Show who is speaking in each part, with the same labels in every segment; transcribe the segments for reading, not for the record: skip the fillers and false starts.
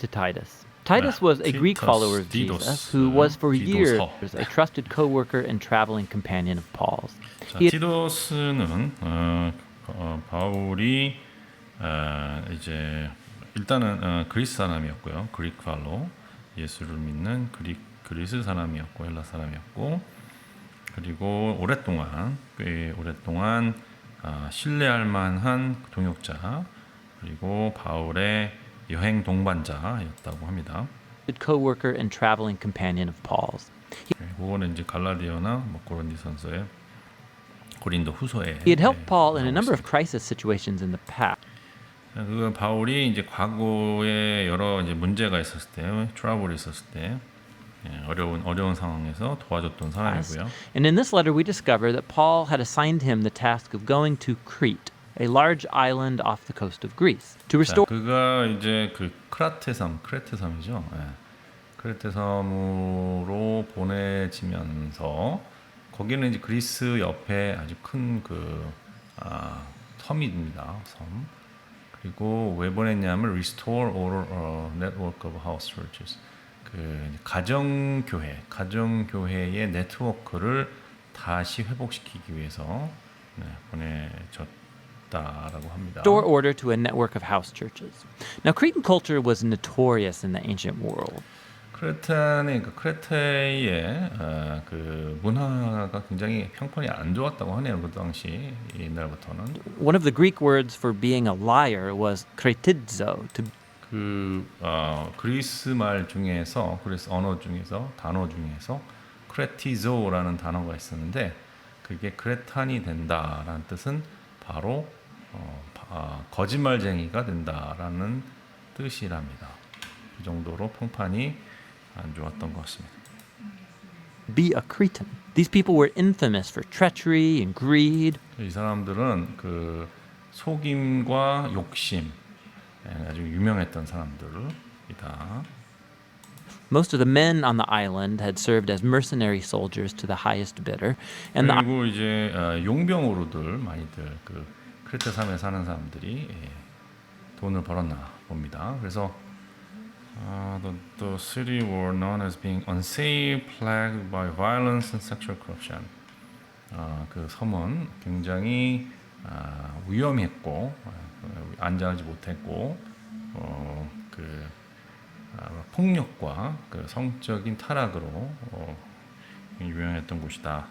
Speaker 1: to Titus. Titus was a Greek follower of Jesus who was for years a trusted co-worker and traveling companion of Paul's.
Speaker 2: 자, 티도스는 바울이 이제 일단은 그리스 사람이었고요. 그릭 팔로 예수를 믿는 그리스 사람이었고 헬라 사람이었고 그리고 꽤 오랫동안 신뢰할 만한 동역자 그리고 바울의 여행 동반자였다고 합니다.
Speaker 1: Co-worker and traveling companion of Paul's.
Speaker 2: 그거는 이제 갈라디아나 고린도전서의 고린도 후서에
Speaker 1: He had helped Paul in a number of crisis situations in the past.
Speaker 2: 그 바울이 이제 과거에 여러 이제 문제가 있었을 때, 트러블이 있었을 때 어려운 상황에서 도와줬던 사람이고요.
Speaker 1: And in this letter we discover that Paul had assigned him the task of going to Crete, a large island off the coast of Greece, to restore.
Speaker 2: 그가 이제 그 크레테섬이죠. 크레테섬으로 보내지면서 거기는 이제 그리스 옆에 아주 큰 섬입니다. 섬. 그리고 왜 보냈냐면 restore order network of house churches. 가정교회의 네트워크를 다시 회복시키기 위해서 보내졌다라고 합니다.
Speaker 1: Restore order to a network of house churches. Now, Cretan culture was notorious in the ancient world.
Speaker 2: 크레테의 그 문화가 굉장히 형편이 안 좋았다고 하네요. 그 당시 옛날부터는.
Speaker 1: One of the Greek words for being a liar was kretidzo.
Speaker 2: 그리스 말 중에서 그리스 단어 중에서 크레티조라는 단어가 있었는데 그게 크레탄이 된다라는 뜻은 바로 거짓말쟁이가 된다라는 뜻이랍니다. 그 정도로 평판이 안 좋았던 것 같습니다.
Speaker 1: Be a Cretan. These people were infamous for treachery and greed.
Speaker 2: 이 사람들은 그 속임과 욕심 아주 유명했던 사람들이다.
Speaker 1: Most of the men on the island had served as mercenary soldiers to the highest bidder, and
Speaker 2: 그리고 이제 용병으로들 많이들 그 크레테 섬에 사는 사람들이 돈을 벌었나 봅니다. 그래서 the city were known as being unsafe, plagued by violence and sexual corruption. 그 섬은 굉장히 위험했고 안전하지 못했고 폭력과 그 성적인 타락으로 유명했던 곳이다.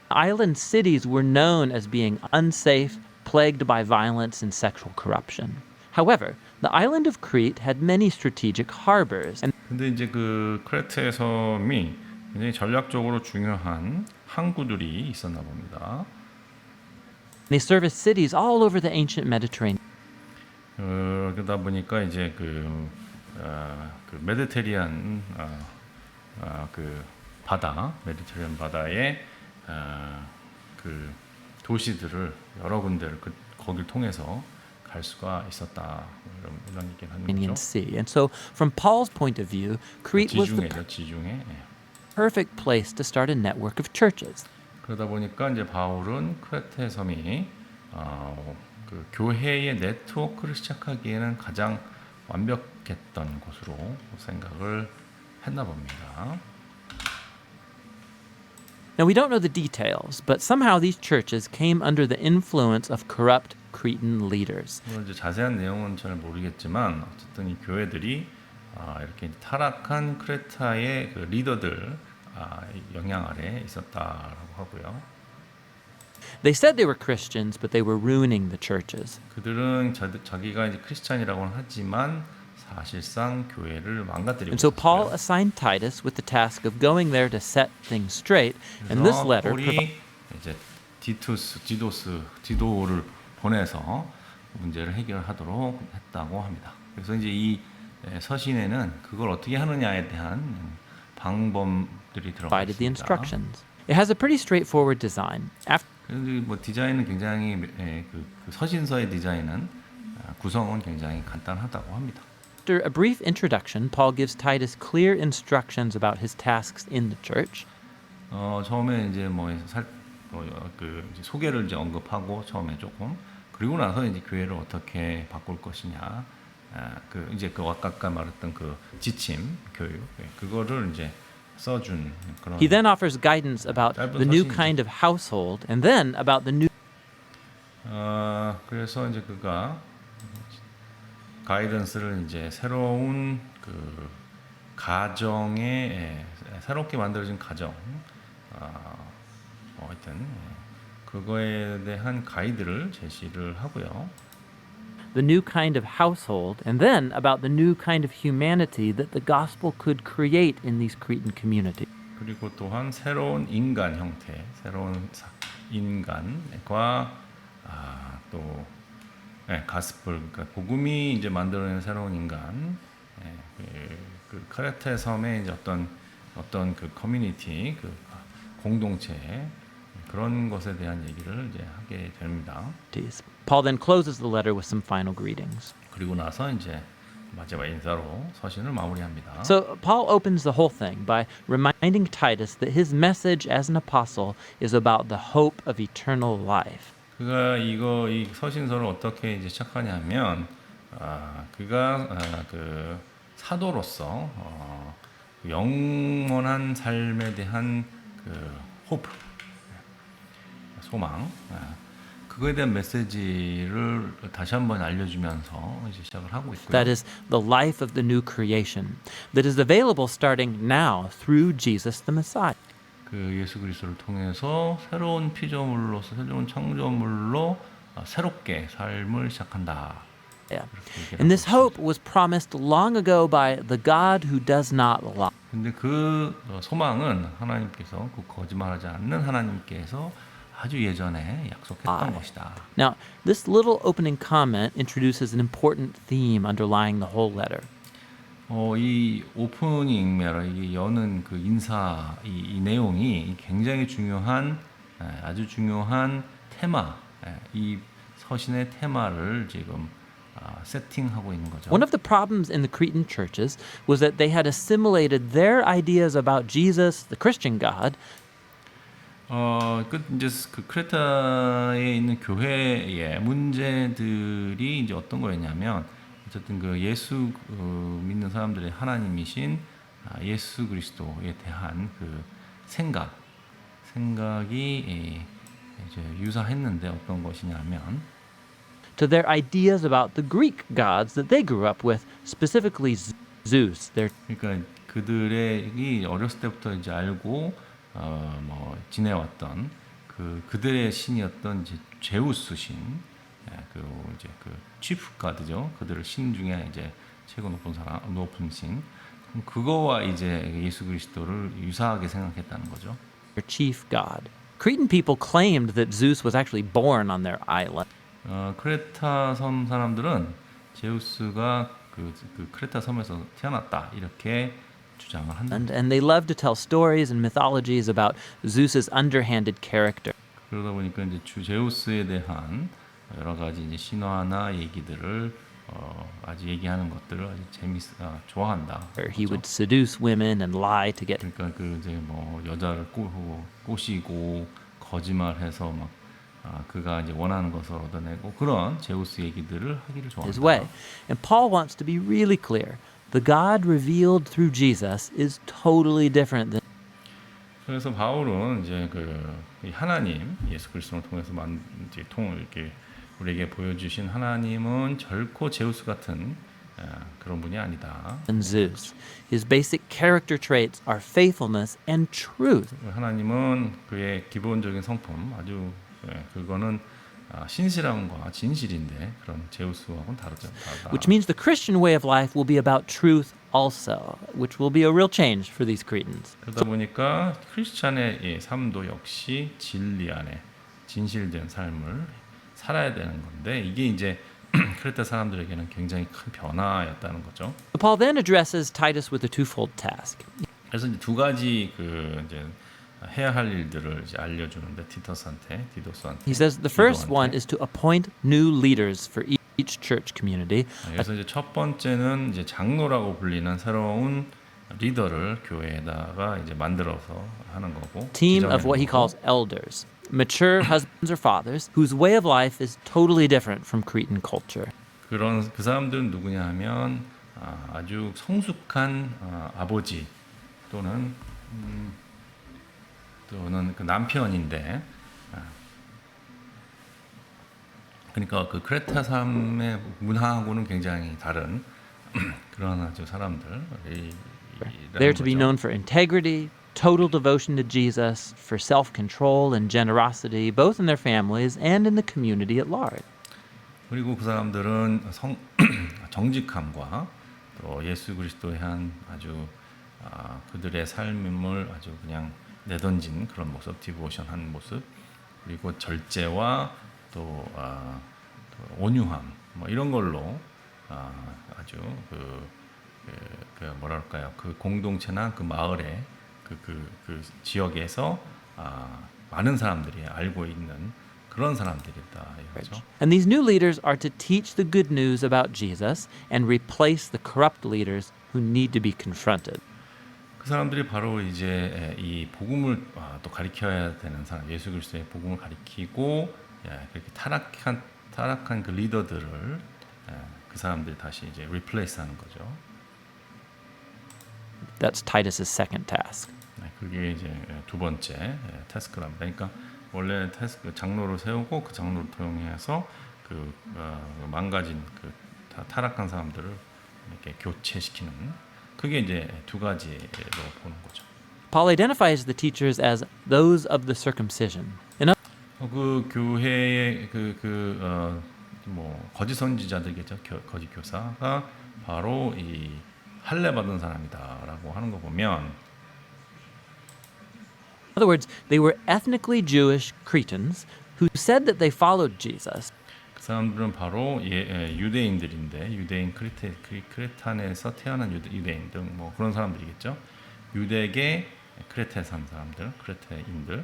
Speaker 1: Island cities were known as being unsafe, plagued by violence and sexual corruption. However, the island of Crete had many strategic harbors.
Speaker 2: 근데 이제 그 크레테 섬이 굉장히 전략적으로 중요한 항구들이 있었나 봅니다.
Speaker 1: They serviced cities all over the ancient Mediterranean.
Speaker 2: 그러다 보니까 이제 그 메디테리안 메디테리안 바다의 그 도시들을 여러 군데를 거길 통해서 갈 수가 있었다 이런 얘기를 하는 거죠.
Speaker 1: Sea. And so, from Paul's point of view, Crete was the
Speaker 2: 지중해.
Speaker 1: perfect place to start a network of churches.
Speaker 2: 그러다 보니까 이제 바울은 크레테 섬이 그 교회의 네트워크를 시작하기에는 가장 완벽했던 곳으로 생각을 했나 봅니다.
Speaker 1: Now, we don't know the details, but somehow these churches came under the influence of corrupt Cretan leaders.
Speaker 2: 이제 자세한 내용은 잘 모르겠지만 어쨌든 이 교회들이 이렇게 타락한 크레타의 그 리더들 영향 아래 있었다라고 하고요.
Speaker 1: They said they were Christians, but they were ruining the churches.
Speaker 2: 그들은 자기가 이제 크리스찬이라고는 하지만 사실상 교회를 망가뜨리고
Speaker 1: And so Paul
Speaker 2: 있었어요.
Speaker 1: assigned Titus with the task of going there to set things straight. And this letter
Speaker 2: 이제 디도를 보내서 문제를 해결하도록 했다고 합니다. 그래서 이제 이 서신에는 그걸 어떻게 하느냐에 대한 방법들이 들어가
Speaker 1: provided the
Speaker 2: 있습니다.
Speaker 1: instructions. It has a pretty straightforward design.
Speaker 2: 그런데 뭐 디자인은 굉장히 그 서신서의 디자인은 구성은 굉장히 간단하다고 합니다.
Speaker 1: After a brief introduction, Paul gives Titus clear instructions about his tasks in the church.
Speaker 2: 처음에 이제 이제 소개를 이제 언급하고 처음에 조금 그리고 나서 이제 교회를 어떻게 바꿀 것이냐, 그 이제 그 아까 말했던 그 지침 교육, 그거를 이제 써준 그런.
Speaker 1: He then offers guidance about
Speaker 2: 짧은
Speaker 1: the new
Speaker 2: 서신이죠.
Speaker 1: kind of household and then about the new
Speaker 2: 그래서 이제 그가 가이던스를 이제 새로운 그 가정에 새롭게 만들어진 가정, 하여튼 그거에 대한 가이드를 제시를 하고요.
Speaker 1: the new kind of household and then about the new kind of humanity that the gospel could create in these Cretan communities.
Speaker 2: 그리고 또한 새로운 인간 형태, 새로운 인간과 또 가스펠, 그러니까 복음이 이제 만들어낸 새로운 인간, 그 크레테 섬의 이제 어떤 그 커뮤니티, 그 공동체 그런 것에 대한 얘기를 이제 하게 됩니다.
Speaker 1: Paul then closes the letter with some final greetings.
Speaker 2: 그리고 나서 이제 마지막 인사로 서신을 마무리합니다.
Speaker 1: So Paul opens the whole thing by reminding Titus that his message as an apostle is about the hope of eternal life.
Speaker 2: 그가 이 서신서를 어떻게 이제 시작하냐면, 그가 그 사도로서 영원한 삶에 대한 그 호프, 소망, 그거에 대한 메시지를 다시 한번 알려주면서 이제 시작을 하고 있고요.
Speaker 1: That is the life of the new creation that is available starting now through Jesus the Messiah.
Speaker 2: 그 예수 그리스도를 통해서 새로운 피조물로서 새로운 창조물로 새롭게 삶을 시작한다.
Speaker 1: Yeah. And this hope was promised long ago by the God who does not lie.
Speaker 2: 근데 그 소망은 하나님께서, 그 거짓말하지 않는 하나님께서 아주 예전에 약속했던 것이다.
Speaker 1: Now, this little opening comment introduces an important theme underlying the whole letter.
Speaker 2: 이 오프닝 메러, 이 여는 그 인사, 이 내용이 굉장히 중요한, 아주 중요한 테마, 이 서신의 테마를 지금 세팅하고 있는 거죠.
Speaker 1: One of the problems in the Cretan churches was that they had assimilated their ideas about Jesus, the Christian God,
Speaker 2: 이제 그 크레타에 있는 교회의 문제들이 이제 어떤 거였냐면, 어쨌든 그 예수 믿는 사람들의 하나님이신 예수 그리스도에 대한 그 생각이 이제 유사했는데 어떤 것이냐면,
Speaker 1: to their ideas about the Greek gods that they grew up with, specifically Zeus, their
Speaker 2: 그러니까 그들이 어렸을 때부터 이제 알고 지내왔던 그들의 신이었던 이제 제우스 신, 그리고 이제 그 치프 가드죠. 그들의 신 중에 이제 최고 높은 신. 그거와 이제 예수 그리스도를 유사하게 생각했다는 거죠.
Speaker 1: chief god. Cretan people claimed that Zeus was actually born on their island.
Speaker 2: 크레타 섬 사람들은 제우스가 그 크레타 섬에서 태어났다 이렇게 주장을 한다.
Speaker 1: And they loved to tell stories and mythologies about Zeus's underhanded character.
Speaker 2: 그러다 보니까 이제 제우스에 대한 여러 가지 이제 신화나 얘기들을 아주 얘기하는 것들을 아주 좋아한다.
Speaker 1: He would seduce women and lie to get.
Speaker 2: 그러니까 그 이제 여자를 꼬시고 거짓말해서 막 그가 이제 원하는 것을 얻어내고 그런 제우스 얘기들을 하기를
Speaker 1: His way.
Speaker 2: 좋아한다.
Speaker 1: And Paul wants to be really clear. The God revealed through Jesus is totally different than
Speaker 2: 그래서 바울은 이제 이 하나님 예수 그리스도를 통해서 이제 이렇게 우리에게 보여주신 하나님은 결코 제우스 같은 그런 분이 아니다.
Speaker 1: Zeus. His basic character traits are faithfulness and truth.
Speaker 2: 하나님은 그의 기본적인 성품 아주 그거는 신실함과 진실인데 그런 제우스하고는 다르다.
Speaker 1: Which means the Christian way of life will be about truth also, which will be a real change for these Cretans.
Speaker 2: 그러다 보니까 크리스찬의 삶도 역시 진리 안에 진실된 삶을 살아야 되는 건데 이게 이제 크레타 사람들에게는 굉장히 큰 변화였다는 거죠.
Speaker 1: Paul then addresses Titus with a twofold task.
Speaker 2: 그래서 이제 두 가지 이제 해야 할 일들을 이제 알려주는데 디도스한테.
Speaker 1: He says the first one is to appoint new leaders for each church community.
Speaker 2: 그래서 이제 첫 번째는 이제 장로라고 불리는 새로운 리더를 교회에다가 이제 만들어서 하는 거고.
Speaker 1: Team of what he
Speaker 2: 거고.
Speaker 1: calls elders. mature husbands or fathers whose way of life is totally different from Cretan culture.
Speaker 2: 그런 그 사람들은 누구냐 하면 아주 성숙한 아버지 또는 그 남편인데 그러니까 그 크레타 삶의 문화하고는 굉장히 다른 그런 아주 사람들이
Speaker 1: They're to be known for integrity, total devotion to Jesus, for self-control and generosity, both in their families and in the community at large.
Speaker 2: 그리고 그 사람들은 정직함과 또 예수 그리스도에 한 아주 그들의 삶을 아주 그냥 내던진 그런 모습, 디보션한 모습, 그리고 절제와 또 온유함 뭐 이런 걸로 아주 그 뭐랄까요 그 공동체나 그 마을의 그 지역에서 많은 사람들이 알고 있는 그런 사람들이다 이거죠.
Speaker 1: And these new leaders are to teach the good news about Jesus and replace the corrupt leaders who need to be confronted.
Speaker 2: 그 사람들이 바로 이제 이 복음을 또 가리켜야 되는 사람, 예수 그리스도의 복음을 가리키고 그렇게 타락한 그 리더들을 그 사람들이 다시 이제 replace하는 거죠.
Speaker 1: That's Titus's second task.
Speaker 2: 그게 이제 두 번째 태스크랍니다. 그러니까 원래 장로를 세우고 그 장로를 통해서 그 망가진 그 타락한 사람들을 이렇게 교체시키는 그게 이제 두 가지로 보는 거죠.
Speaker 1: Paul identifies the teachers as those of the circumcision.
Speaker 2: 그 교회의 뭐 거짓 선지자들이겠죠. 거짓 교사가 바로 이 할례 받은 사람이다라고 하는 거 보면
Speaker 1: In other words, they were ethnically Jewish Cretans who said that they followed Jesus.
Speaker 2: 그 사람들은 바로 유대인들인데 유대인 크레탄에서 태어난 유대인 등 뭐 그런 사람들이겠죠. 유대계 크레타에 산 사람들, 크레타인들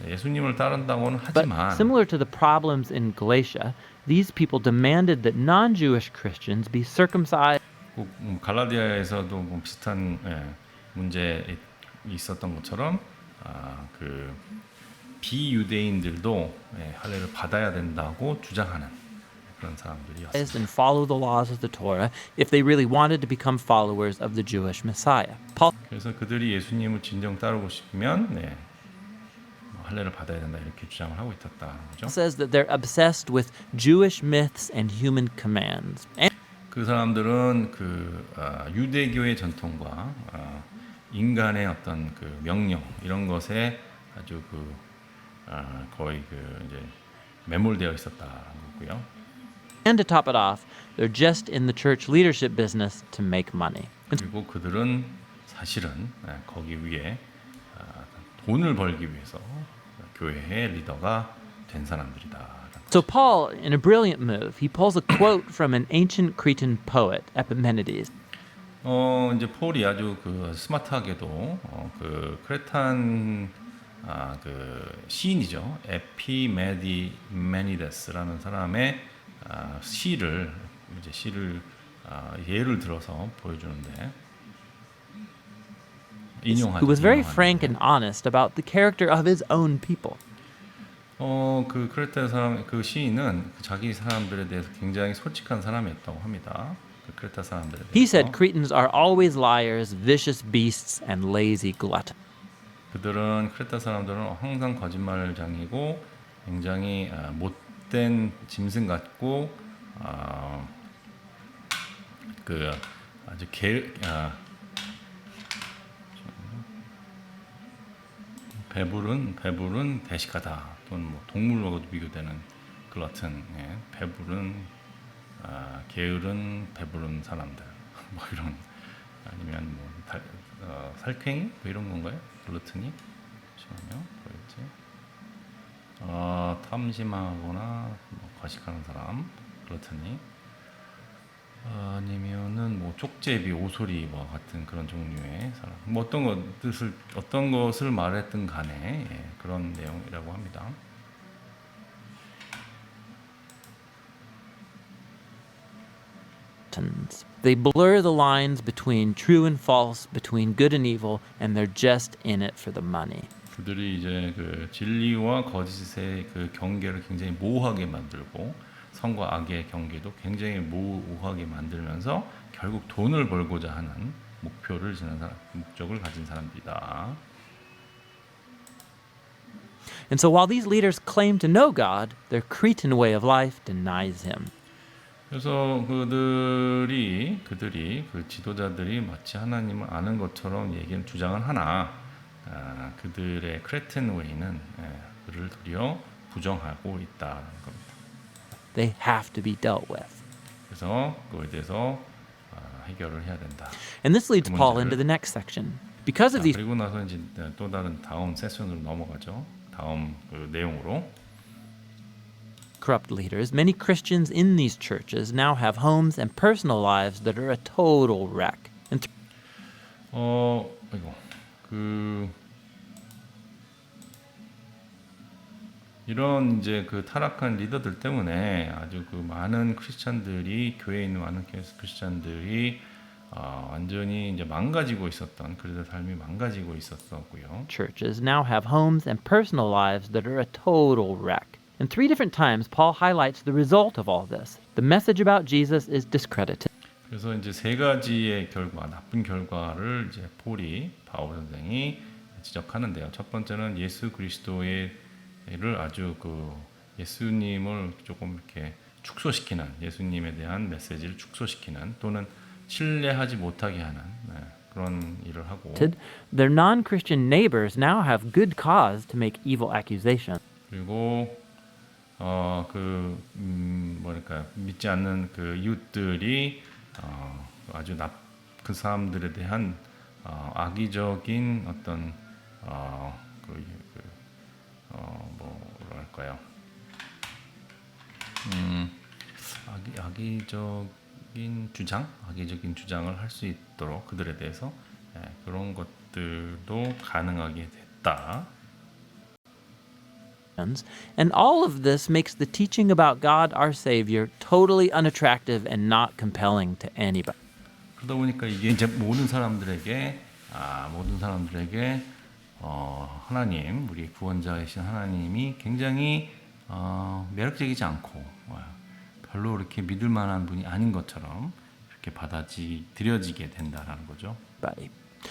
Speaker 2: 예수님을 따른다고는 하지만
Speaker 1: But similar to the problems in Galatia, these people demanded that non-Jewish Christians be circumcised.
Speaker 2: 갈라디아에서도 뭐 비슷한 문제 있었던 것처럼 그 비유대인들도 할례를 받아야 된다고 주장하는 그런 사람들이었습니다.
Speaker 1: And follow the laws of the Torah if they really wanted to become followers of the Jewish Messiah. Paul
Speaker 2: 그래서 그들이 예수님을 진정 따르고 싶으면 할례를 받아야 된다 이렇게 주장을 하고 있었다는 거죠.
Speaker 1: says that they're obsessed with Jewish myths and human commands. And
Speaker 2: 그 사람들은 유대교의 전통과 인간의 어떤 그 명령 이런 것에 아주 거의 이제 매몰되어 있었다는 거고요.
Speaker 1: And to top it off, they're just in the church leadership business to make money.
Speaker 2: 그리고 그들은 사실은 거기 위에 돈을 벌기 위해서 교회의 리더가 된 사람들이다.
Speaker 1: So Paul, in a brilliant move, he pulls a quote from an ancient Cretan poet, Epimenides.
Speaker 2: 이제 폴이 아주 스마트하게도 그 크레탄 그 시인이죠. 에피메니데스라는 사람의 시를 예를 들어서 보여주는데
Speaker 1: Who was very frank and honest about the character of his own people.
Speaker 2: 그 크레타 사람 그 시인은 자기 사람들에 대해서 굉장히 솔직한 사람이었다고 합니다. 그 크레타 사람들에 대해서.
Speaker 1: He said Cretans are always liars, vicious beasts, and lazy gluttons.
Speaker 2: 그들은 크레타 사람들은 항상 거짓말장이고 굉장히 못된 짐승 같고 그 아주 배부른 대식가다 또는 뭐 동물하고도 비교되는 글러튼 배부른 게으른 배부른 사람들 뭐 이런 아니면 뭐 살쾡이 뭐 이런 건가요? 글루튼이 잠시만요 보였지? 탐심하거나 뭐 과식하는 사람 글루튼이 아니면은 뭐 쪽제비, 오소리와 같은 그런 종류의 사람. 뭐 어떤 것을 말했든 간에 그런 내용이라고 합니다.
Speaker 1: They blur the lines between true and false, between good and evil, and they're just in it for the money.
Speaker 2: 그들이 이제 그 진리와 거짓의 그 경계를 굉장히 모호하게 만들고 선과 악의 경계도 굉장히 모호하게 만들면서 결국 돈을 벌고자 하는 목표를 지닌 사람, 목적을 가진 사람들이다.
Speaker 1: And so while these leaders claim to know God, their Cretan way of life denies him.
Speaker 2: 그래서 그들이 그 지도자들이 마치 하나님을 아는 것처럼 얘기는 주장을 하나 그들의 크레텐 웨이는 그를 도리어 부정하고 있다는 겁니다.
Speaker 1: They have to be dealt with.
Speaker 2: 그래서 그거에 대해서 해결을 해야 된다.
Speaker 1: And this leads
Speaker 2: 그
Speaker 1: Paul
Speaker 2: 문제를.
Speaker 1: into the next section. Because of these
Speaker 2: 그리고 나서 이제 또 다른 다음 세션으로 넘어가죠. 다음 그 내용으로.
Speaker 1: corrupt leaders, many Christians in these churches now have homes and personal lives that are a total wreck. And
Speaker 2: 이런 이제 그 타락한 리더들 때문에 아주 그 많은 크리스찬들이 교회에 있는 많은 크리스찬들이 완전히 이제 망가지고 있었던 그들의 삶이 망가지고 있었고요.
Speaker 1: churches now have homes and personal lives that are a total wreck. And 3 different times, Paul highlights the result of all this. The message about Jesus is discredited.
Speaker 2: 그래서 이제 세 가지의 결과, 나쁜 결과를 이제 바울 선생이 지적하는데요. 첫 번째는 예수 그리스도를 아주 그 예수님을 조금 이렇게 축소시키는, 예수님에 대한 메시지를 축소시키는 또는 신뢰하지 못하게 하는 그런 일을 하고.
Speaker 1: Their non-Christian neighbors now have good cause to make evil accusations.
Speaker 2: 그리고 뭐랄까 믿지 않는 그 이웃들이 아주 그 사람들에 대한 악의적인 어떤 뭐랄까요? 악의적인 주장을 할 수 있도록 그들에 대해서 그런 것들도 가능하게 됐다.
Speaker 1: And all of this makes the teaching about God our Savior totally unattractive and not compelling to anybody.
Speaker 2: 그러다 보니까 이게 이제 모든 사람들에게 하나님, 우리 구원자이신 하나님이 굉장히 매력적이지 않고 별로 이렇게 믿을 만한 분이 아닌 것처럼 이렇게 받아들여지게 된다라는 거죠.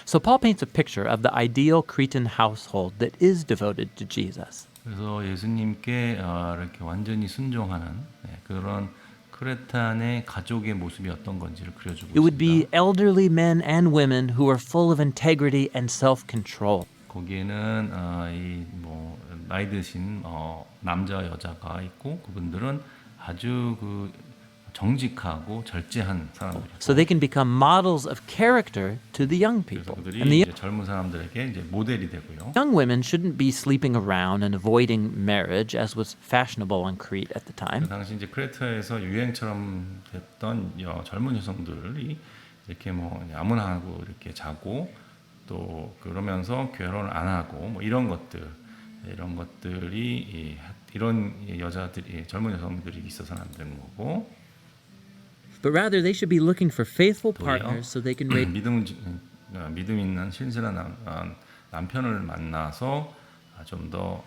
Speaker 1: So Paul paints a picture of the ideal Cretan household that is devoted to Jesus.
Speaker 2: 그래서 예수님께 이렇게 완전히 순종하는 그런 크레탄의 가족의 모습이 어떤 건지를 그려주고
Speaker 1: It would be
Speaker 2: 있습니다.
Speaker 1: elderly men and women who are full of integrity and self-control.
Speaker 2: 거기에는 나이 드신 남자 여자가 있고 그분들은 아주 그 정직하고 절제한 사람들이고.
Speaker 1: So they can become models of character to the young
Speaker 2: 그래서
Speaker 1: people.
Speaker 2: 그들이
Speaker 1: And the
Speaker 2: 이제 젊은 사람들에게 이제 모델이 되고요.
Speaker 1: young women shouldn't be sleeping around and avoiding marriage as was fashionable on Crete at the
Speaker 2: 그
Speaker 1: time.
Speaker 2: 당시 이제 크레트에서 유행처럼 됐던 젊은 여성들이 이렇게 아무나 하고 이렇게 자고 또 그러면서 결혼을 안 하고 이런 것들이 이런 여자들이 젊은 여성들이 있어서는 안 되는 거고.
Speaker 1: But rather, they should be looking for faithful partners so they can raise
Speaker 2: 믿음 있는 신실한 남편을 만나서 좀 더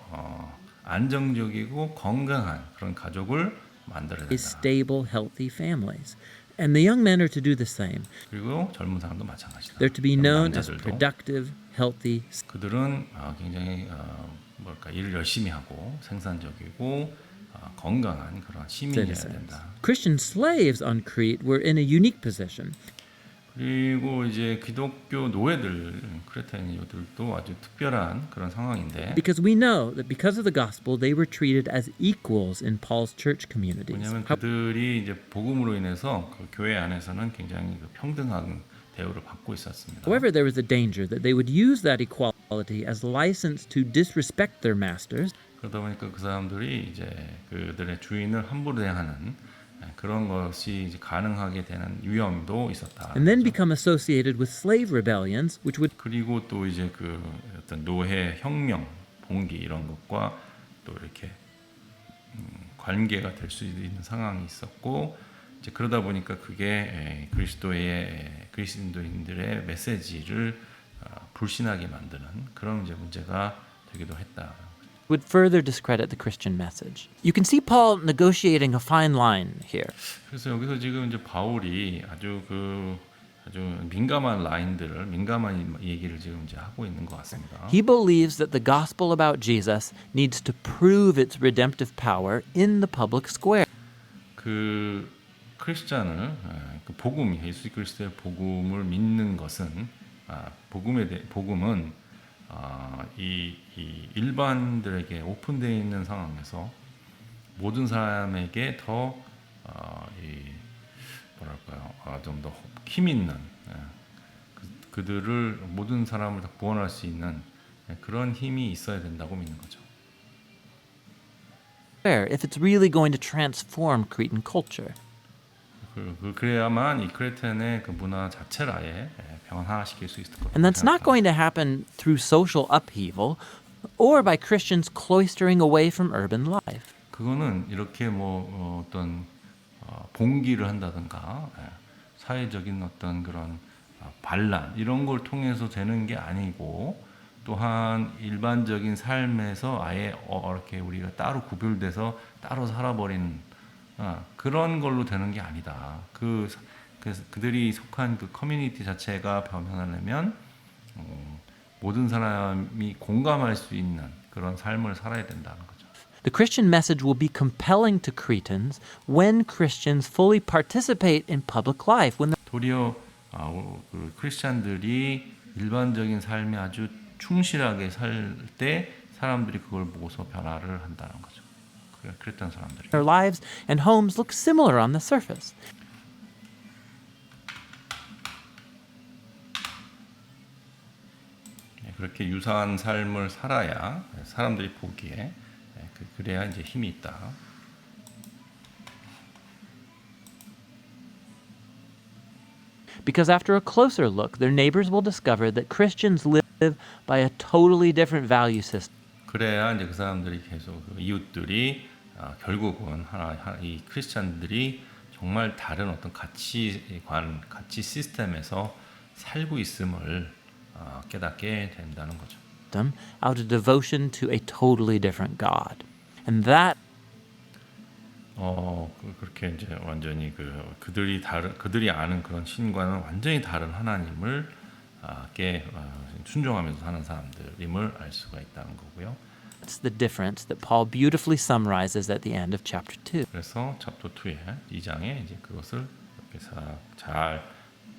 Speaker 2: 안정적이고 건강한 그런 가족을 만들어야 된다.
Speaker 1: stable, healthy families. And the young men are to do the same.
Speaker 2: 그리고 젊은 사람도 마찬가지다.
Speaker 1: They're to be known as
Speaker 2: 남자들도
Speaker 1: productive, healthy.
Speaker 2: 그들은 굉장히 일을 열심히 하고 생산적이고 건강한 그런 시민이어야 된다.
Speaker 1: Christian slaves on Crete were in a unique position.
Speaker 2: 그리고 이제 기독교 노예들, 크레타인들도 아주 특별한 그런 상황인데.
Speaker 1: Because we know that because of the gospel, they were treated as equals in Paul's church communities.
Speaker 2: 왜냐하면 그들이 이제 복음으로 인해서 그 교회 안에서는 굉장히 그 평등한 대우를 받고 있었습니다.
Speaker 1: However, there was a danger that they would use that equality as license to disrespect their masters.
Speaker 2: 그러다 보니까 그 사람들이 이제 그들의 주인을 함부로 대하는 그런 것이 이제 가능하게 되는 위험도 있었다.
Speaker 1: And then become associated with slave rebellions, which would
Speaker 2: 그리고 또 이제 그 어떤 노예 혁명, 봉기 이런 것과 또 이렇게 관계가 될 수 있는 상황이 있었고 이제 그러다 보니까 그게 그리스도인들의 메시지를 불신하게 만드는 그런 이제 문제가 되기도 했다.
Speaker 1: Would further discredit the Christian message. You can see Paul negotiating a fine line here.
Speaker 2: 그래서 여기서 지금 이제 바울이 아주 민감한 라인들을 민감한 얘기를 지금 이제 하고 있는 것 같습니다.
Speaker 1: He believes that the gospel about Jesus needs to prove its redemptive power in the public square.
Speaker 2: 그 크리스찬을 그 복음 예수 그리스도의 복음을 믿는 것은 복음은 이 일반들에게 오픈되어 있는 상황에서 모든 사람에게 더 좀 더 힘 있는 그들을 모든 사람을 다 구원할 수 있는 그런 힘이 있어야 된다고 믿는 거죠.
Speaker 1: If it's really going to transform Cretan culture.
Speaker 2: 그래야만 이 크레텐의 그 문화 자체를 아예 변화시킬 수 있을 거라고
Speaker 1: And that's not
Speaker 2: 생각합니다.
Speaker 1: going to happen through social upheaval or by Christians cloistering away from urban life.
Speaker 2: 그거는 이렇게 어떤 봉기를 한다든가 사회적인 어떤 그런 반란 이런 걸 통해서 되는 게 아니고 또한 일반적인 삶에서 아예 이렇게 우리가 따로 구별돼서 따로 살아버리는 그런 걸로 되는 게 아니다. 그들이 속한 그 커뮤니티 자체가 변화하려면 모든 사람이 공감할 수 있는 그런 삶을 살아야 된다는 거죠.
Speaker 1: The Christian message will be compelling to Cretans when Christians fully participate in public life. When
Speaker 2: 도리어 그 크리스찬들이 일반적인 삶에 아주 충실하게 살 때 사람들이 그걸 보고서 변화를 한다는 거죠. 그랬던 사람들이.
Speaker 1: their lives and homes look similar on the surface.
Speaker 2: 그렇게 유사한 삶을 살아야 사람들이 보기에 그래야 이제 힘이 있다.
Speaker 1: Because after a closer look, their neighbors will discover that Christians live by a totally different value system.
Speaker 2: 그래야 이제 그 사람들이 계속 이웃들이 결국은 이 크리스찬들이 정말 다른 어떤 가치 시스템에서 살고 있음을 깨닫게 된다는 거죠.
Speaker 1: Out of devotion to a totally different God. And that
Speaker 2: 그렇게 이제 완전히 그들이 아는 그런 신과는 완전히 다른 하나님을 순종하면서 사는 사람들임을 알 수가 있다는 거고요.
Speaker 1: That's the difference that Paul beautifully summarizes at the end of chapter 2.
Speaker 2: 그래서 챕터 2장에 이제 그것을 이렇게 잘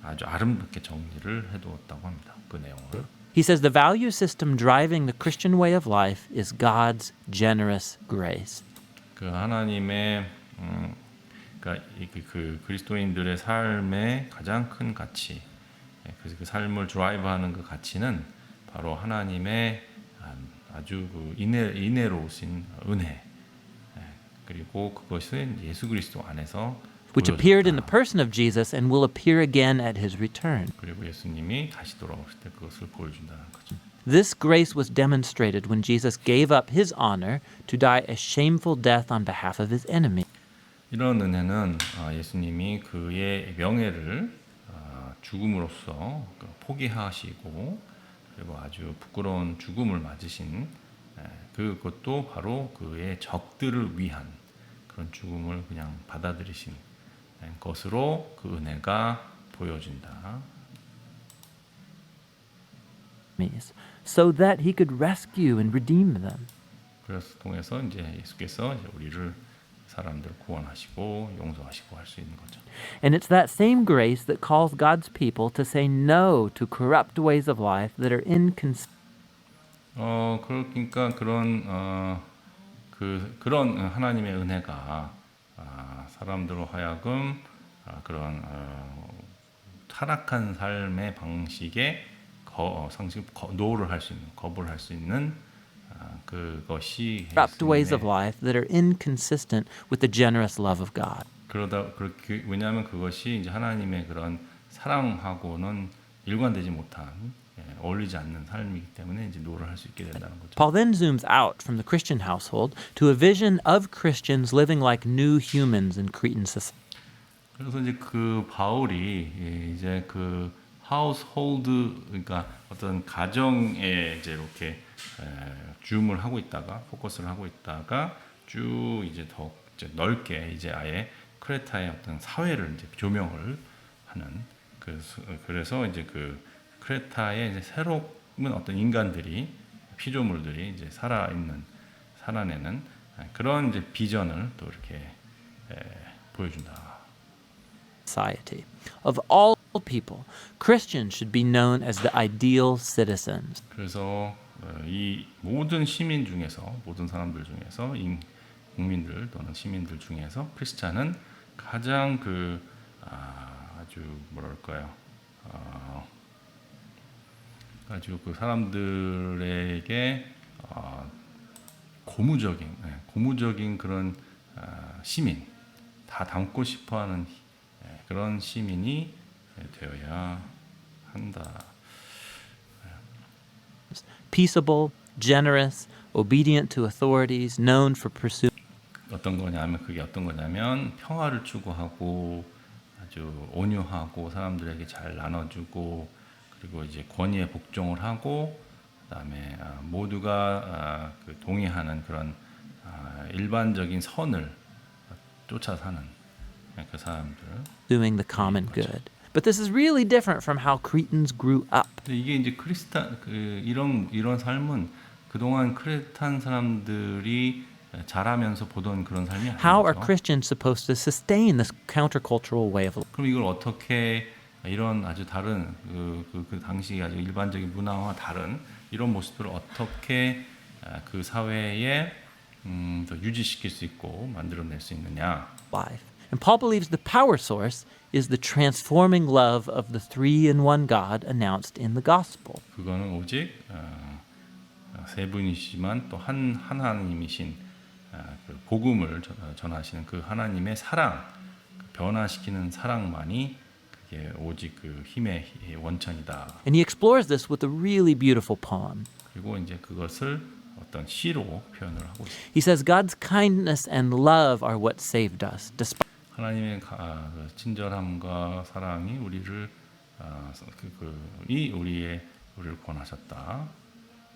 Speaker 2: 아주 아름답게 정리를 해두었다고 합니다. 그 내용을.
Speaker 1: He says the value system driving the Christian way of life is God's generous grace.
Speaker 2: 그 하나님의 그러니까 그 그리스도인들의 삶의 가장 큰 가치, 그 삶을 드라이브하는 그 가치는 바로 하나님의 아주 그 인내로우신 은혜, 그리고 그것은 예수 그리스도 안에서
Speaker 1: Which appeared in the person of Jesus and will appear again at his return.
Speaker 2: 그리고 예수님이 다시 돌아오실 때 그것을 보여준다는 거죠.
Speaker 1: This grace was demonstrated when Jesus gave up his honor to die a shameful death on behalf of his enemy.
Speaker 2: 이런 은혜는 예수님이 그의 명예를 죽음으로써 포기하시고 그리고 아주 부끄러운 죽음을 맞으신 그것도 바로 그의 적들을 위한 그런 죽음을 그냥 받아들이신 것으로 그 은혜가 보여진다.
Speaker 1: So that he could rescue and redeem them.
Speaker 2: 그래서 통해서 이제 예수께서 이제 우리를 사람들 구원하시고 용서하시고 할 수 있는 거죠.
Speaker 1: And it's that same grace that calls God's people to say no to corrupt ways of life that are inconsistent.
Speaker 2: 그러니까 그런 하나님의 은혜가 사람들로 하여금 그런 타락한 삶의 방식에 노를 할 수 있는 거부를 할 수 있는 그것이
Speaker 1: Corrupt ways of life that are inconsistent with the generous love of God.
Speaker 2: 그렇게 왜냐하면 그것이 이제 하나님의 그런 사랑하고는 일관되지 못한 어울리지 않는 삶이기 때문에 이제 노를 할 수 있게 된다는 거죠.
Speaker 1: Paul then zooms out from the Christian household to a vision of Christians living like new humans in Cretan society.
Speaker 2: 그래서 이제 그 바울이 이제 그 하우스홀드 그러니까 어떤 가정에 이제 이렇게 줌을 하고 있다가 포커스를 하고 있다가 쭉 이제 더 이제 넓게 이제 아예 크레타의 어떤 사회를 이제 조명을 하는 그래서 이제 그 크레타의 이제 새로운 어떤 인간들이 피조물들이 이제 살아내는 그런 이제 비전을 또 이렇게 보여준다.
Speaker 1: Society. Of all people, Christians should be known as the ideal citizens.
Speaker 2: 그래서 이 모든 시민 중에서 모든 사람들 중에서 국민들 또는 시민들 중에서 크리스찬은 가장 아주 뭐랄까요 아주 그 사람들에게 고무적인 그런 시민 다 담고 싶어하는 그런 시민이 되어야 한다.
Speaker 1: Peaceable, generous, obedient to authorities, known for pursuing
Speaker 2: 그게 어떤 거냐면 평화를 추구하고 아주 온유하고 사람들에게 잘 나눠주고 그리고 이제 권위에 복종을 하고 그다음에 모두가 동의하는 그런 일반적인 선을 쫓아 사는 그 사람들.
Speaker 1: the common good. But this is really different from how Cretans grew up.
Speaker 2: 근데 이게 이제 이런 삶은 그동안 크레탄 사람들이 자라면서 보던 그런 삶이
Speaker 1: How are
Speaker 2: 아니죠.
Speaker 1: Christians supposed to sustain this countercultural way of life?
Speaker 2: 그럼 이걸 어떻게 이런 아주 다른 그 당시 아주 일반적인 문화와 다른 이런 모습들을 어떻게 그 사회에 더 유지시킬 수 있고 만들어낼 수 있느냐?
Speaker 1: Life. And Paul believes the power source is the transforming love of the three-in-one God announced in the gospel.
Speaker 2: 그거는 오직 세 분이시지만 또 하나님이신 그 복음을 전하시는 그 하나님의 사랑, 그 변화시키는 사랑만이 그게 오직 그 힘의 원천이다.
Speaker 1: And he explores this with a really beautiful poem.
Speaker 2: 그리고 이제 그것을 어떤 시로 표현을 하고 있습니다.
Speaker 1: He says God's kindness and love are what saved us, despite
Speaker 2: 하나님의 친절함과 사랑이 우리를 우리를 구원하셨다.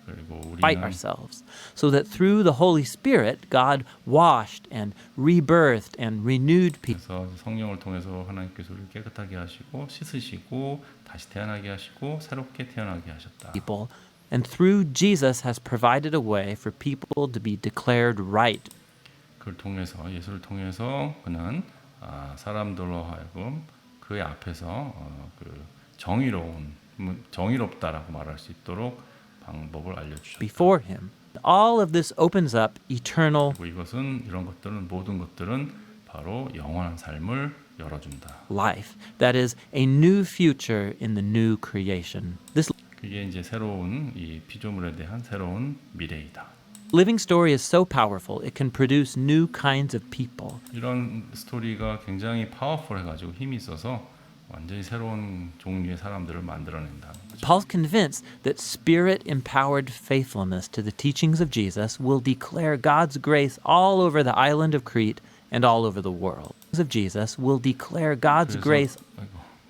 Speaker 2: 그리고 우리는
Speaker 1: ourselves, so that through the Holy Spirit, God washed and rebirthed and renewed
Speaker 2: 그래서 성령을 통해서 하나님께서 우리를 깨끗하게 하시고 씻으시고 다시 태어나게 하시고 새롭게 태어나게 하셨다.
Speaker 1: people, and through Jesus has provided a way for people to be declared right.
Speaker 2: 그를 통해서 예수를 통해서 그는 사람들로 하여금 그의 앞에서 정의롭다라고 말할 수 있도록 방법을 알려주셨다.
Speaker 1: Before him. All of this opens up eternal
Speaker 2: 이것은 모든 것들은 바로 영원한 삶을 열어준다.
Speaker 1: life. That is a new future in the new creation. This
Speaker 2: 그게 이제 새로운 이 피조물에 대한 새로운 미래이다.
Speaker 1: living story is so powerful, it can produce new kinds of people.
Speaker 2: 이런 스토리가 굉장히 파워풀해가지고 힘이 있어서 완전히 새로운 종류의 사람들을 만들어낸다는 거죠.
Speaker 1: Paul's convinced that spirit-empowered faithfulness to the teachings of Jesus will declare God's grace all over the island of Crete and all over the world. Of Jesus will declare God's grace.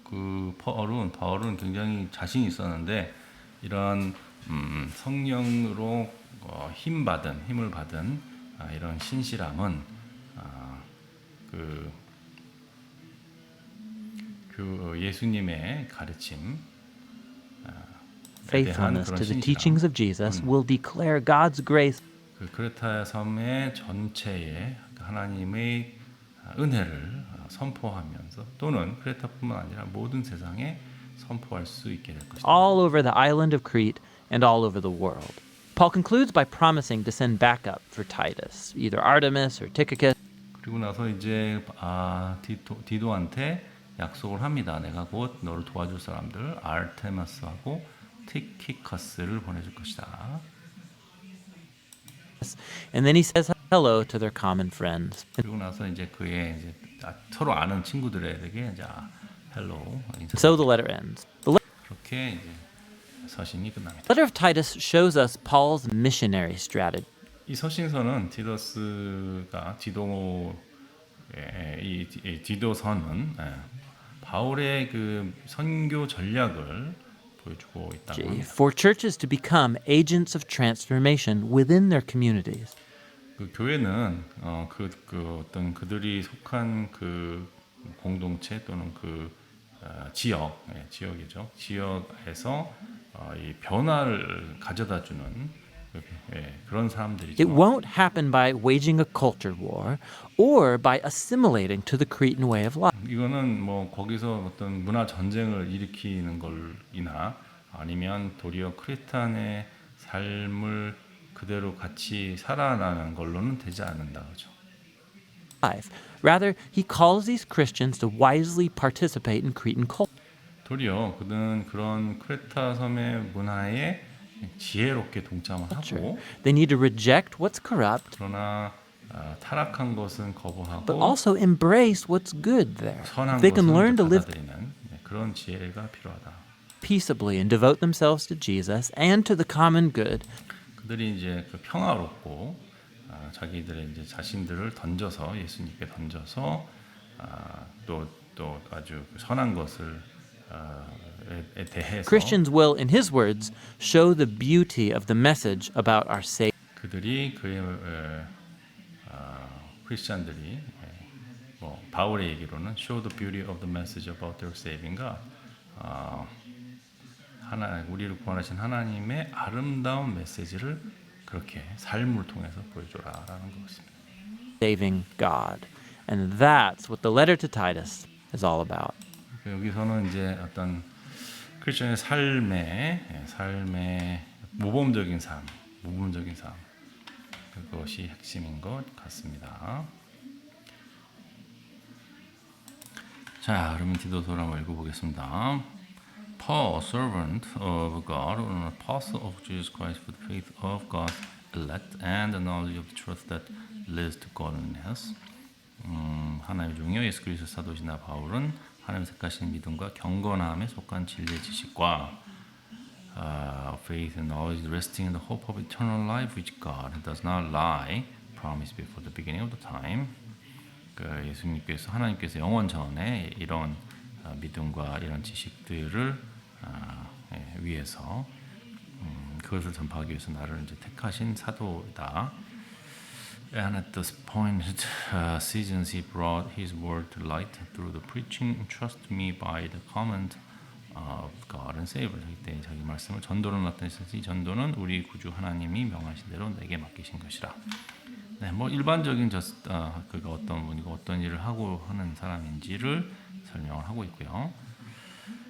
Speaker 2: 바울은 굉장히 자신이 있었는데 이런 성령으로 힘을 받은 이런 신실함은 그 예수님의 가르침
Speaker 1: Faithfulness to the teachings of Jesus will declare God's grace.
Speaker 2: 그 크레타 섬의 전체에 하나님의 은혜를 선포하면서 또는 크레타뿐만 아니라 모든 세상에 선포할 수 있게 될 것이다.
Speaker 1: All over the island of Crete and all over the world. Paul concludes by promising to send backup for Titus, either Artemis or Tychicus.
Speaker 2: 그리고 나서 이제 디도한테 약속을 합니다. 내가 곧 너를 도와줄 사람들 아르테마스하고 티키커스를 보내줄 것이다.
Speaker 1: And then he says hello to their common friends.
Speaker 2: 그리고 나서 이제 그의 이제 서로 아는 친구들에게 이제 헬로
Speaker 1: So the letter ends. The
Speaker 2: 그렇게 이제 서신이 끝납니다.
Speaker 1: letter of Titus shows us Paul's missionary strategy.
Speaker 2: 이 서신서는 디도서는 바울의 그 선교 전략을 보여주고 있다고
Speaker 1: G.
Speaker 2: 합니다.
Speaker 1: For churches to become agents of transformation within their communities.
Speaker 2: 그 교회는 어떤 그들이 속한 그 공동체 또는 그 지역, 지역이죠. 지역에서 이 변화를 가져다주는 그런 사람들이죠.
Speaker 1: It won't happen by waging a culture war or by assimilating to the Cretan way of life.
Speaker 2: 이거는 뭐 거기서 어떤 문화 전쟁을 일으키는 걸이나 아니면 도리어 크리스찬의 삶을 그대로 같이 살아나는 걸로는 되지 않는다 그죠.
Speaker 1: Rather, he calls these Christians to wisely participate in Cretan culture.
Speaker 2: 도리어 그는 그런 크레타 섬의 문화에 지혜롭게 동참하고
Speaker 1: They need to reject what's corrupt,
Speaker 2: 그러나 타락한 것은
Speaker 1: but
Speaker 2: 거부하고
Speaker 1: also embrace what's good there.
Speaker 2: 선한
Speaker 1: If they can
Speaker 2: 것은
Speaker 1: learn to live
Speaker 2: 받아들이는 그런 지혜가 필요하다.
Speaker 1: peaceably and devote themselves to Jesus and to the common good,
Speaker 2: 그들이 이제 그 평화롭고 자기들의 이제 자신들을 던져서 예수님께 던져서 또 아주 선한 것을 에 대해서
Speaker 1: Christians will, in his words, show the beauty of the message about our Savior.
Speaker 2: 그들이 그의 크리스천들이 뭐 바울의 얘기로는 show the beauty of the message about their saving God. 우리를 구원하신 하나님의 아름다운 메시지를 그렇게 삶을 통해서 보여줘라라는 것입니다.
Speaker 1: Saving God. And that's what the letter to Titus is all about.
Speaker 2: 여기서는 이제 어떤 크리스천의 삶의 모범적인 삶 그것이 핵심인 것 같습니다. 자, 그러면 디도서를 한번 읽어보겠습니다. Paul, a servant of God, an apostle of Jesus Christ, for the faith of God's elect and the knowledge of the truth that leads to godliness. 하나님의 종이요 예수 그리스도 사도신 나 바울은 하나님 택하신 믿음과 경건함에 속한 진리의 지식과 faith and knowledge resting in the hope of eternal life which God does not lie promised before the beginning of the time. 예수님께서 하나님께서 영원 전에 이런 믿음과 이런 지식들을 위해서 그것을 전파하기 위해서 나를 이제 택하신 사도이다. And at this appointed seasons he brought his word to light through the preaching entrusted to me by the command of God and Savior. 이때 자기 말씀을 전도로 나타내셨으니 이 전도는 우리 구주 하나님이 명하신 대로 내게 맡기신 것이라. 네, 뭐 일반적인 그가 어떤 분이고 어떤 일을 하고 하는 사람인지를 설명을 하고 있고요.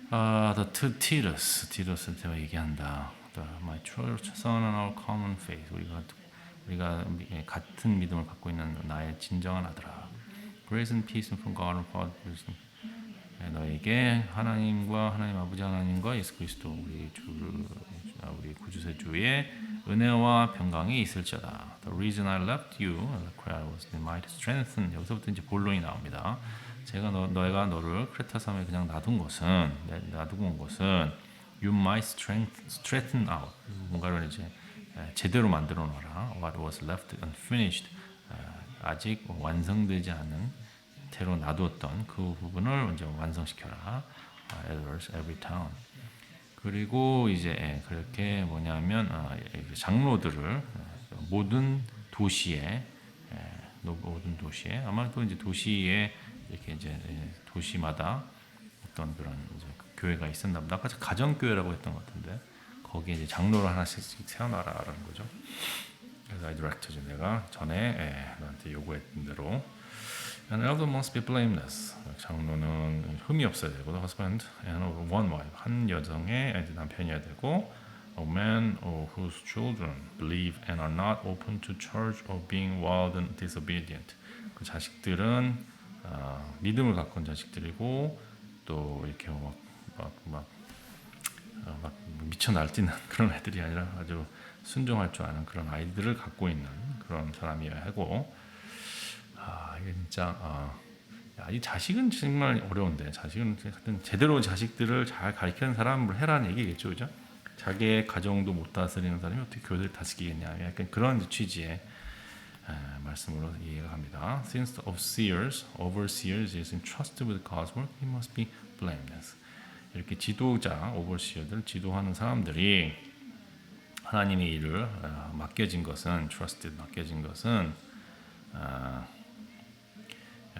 Speaker 2: To Titus를 제가 얘기한다. My church son and our common faith. 우리가 같은 믿음을 갖고 있는 나의 진정한 아들아. Grace and peace from God and Father. 너에게 하나님과 하나님 아버지 하나님과 예수 그리스도 우리 구주세주의 은혜와 평강이 있을지어다. The reason I left you, was they might strengthen. 여기서부터 이제 본론이 나옵니다. 제가 너희가 너를 크레타 섬에 그냥 놔둔 것은 you might straighten out. 뭔가를 이제 제대로 만들어 놓아라. What was left unfinished. 아직 완성되지 않은 채로 놔두었던 그 부분을 이제 완성시켜라. Every town. 그리고 이제 그렇게 뭐냐면 장로들을 모든 도시에 아마도 이제 도시에 이렇게 이제 도시마다 어떤 그런 이제 교회가 있었나 보다. 아까 가정 교회라고 했던 것 같은데 거기에 이제 장로를 하나씩 세워놔라라는 거죠. 그래서 I directed 내가 전에 너한테 요구했던 대로. And elder must be blameless. 장로는 흠이 없어야 되고, the husband and one wife. 한 여성의 남편이어야 되고, a man whose children believe and are not open to charge of being wild and disobedient. 그 자식들은 믿음을 갖고 온 자식들이고, 또 이렇게 막 미쳐 날뛰는 그런 애들이 아니라 아주 순종할 줄 아는 그런 아이들을 갖고 있는 그런 사람이어야 하고. 이게 진짜 이 자식은 정말 어려운데 자식은 제대로 자식들을 잘 가르치는 사람을 해라는 얘기겠죠, 그죠? 자기의 가정도 못 다스리는 사람이 어떻게 교회를 다스리겠냐, 약간 그런 취지의 말씀으로 이해가 갑니다. Since the overseers is entrusted with God's work, he must be blameless. 이렇게 지도자, 오버시어들 지도하는 사람들이 하나님의 일을 맡겨진 것은 trusted 맡겨진 것은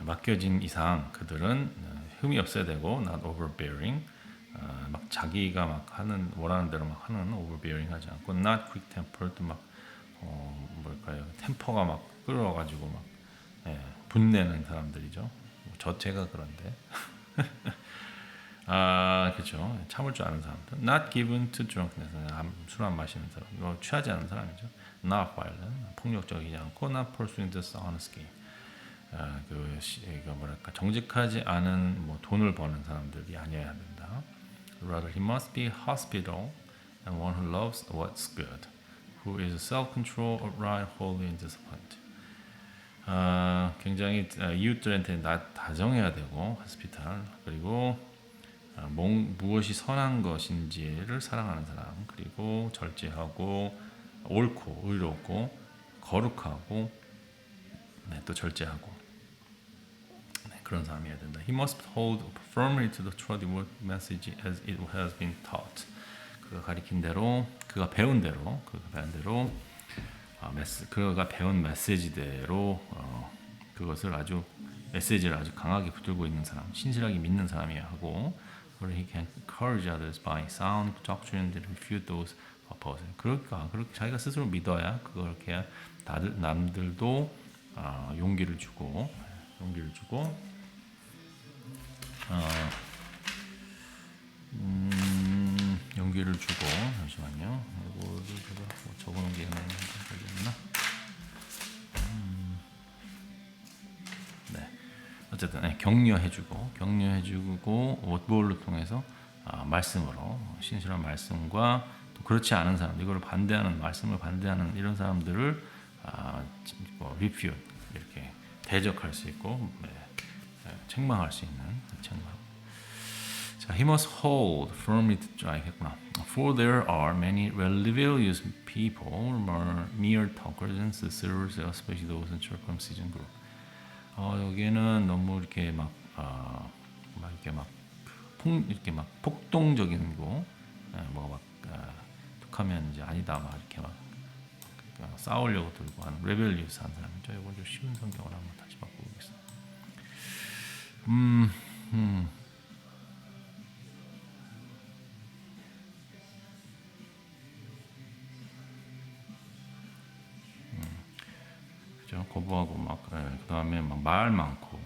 Speaker 2: 맡겨진 이상 그들은 흠이 없어야 되고 not overbearing 막 자기가 막 하는 원하는 대로 막 하는 overbearing 하지 않고 not quick tempered 막 뭘까요 템퍼가 막 끌어가지고 막 분내는 사람들이죠. 제가 그런데 그렇죠. 참을 줄 아는 사람들. Not given to drunkenness. 술 안 마시는 사람. 취하지 않은 사람이죠. Not violent. 폭력적이지 않고 not pursuing dishonest gain. 뭐랄까 정직하지 않은 뭐 돈을 버는 사람들이 아니어야 된다. Rather, he must be hospitable and one who loves what's good, who is self-controlled, upright, holy, and disciplined. 굉장히 이웃들한테 다정해야 되고, hospital 그리고 무엇이 선한 것인지를 사랑하는 사람, 그리고 절제하고 옳고 의롭고 거룩하고 또 절제하고 그런 사람이어야 된다. He must hold firmly to the trustworthy message as it has been taught. 그가 가리킨 대로, 그가 배운 대로, 그가 배운 메시지대로 그것을 메시지를 아주 강하게 붙들고 있는 사람, 신실하게 믿는 사람이어야 하고, where he can encourage others by sound doctrine that refute those opposing. 그렇게 자기가 스스로 믿어야 그렇게 남들도 용기를 주고 잠시만요. 이거를 제가 적어놓은 게 있나? 네. 어쨌든 격려해주고 뭘로 통해서 말씀으로 신실한 말씀과 또 그렇지 않은 사람 이거를 말씀을 반대하는 이런 사람들을 refute 이렇게 대적할 수 있고 책망할 수 있는 책망. 자, he must hold firmly 했구나. For there are many rebellious people, mere talkers and successors, especially those in circumcision group. 여기는 너무 이렇게 이렇게 막 폭동적이고 툭하면 이제 아니다 막 이렇게 싸우려고 들고 하는 rebellious한 사람이죠. 이건 좀 쉬운 성경을 한번 다시 바꿔보겠습니다. 그죠? 거부하고 그다음에 말 많고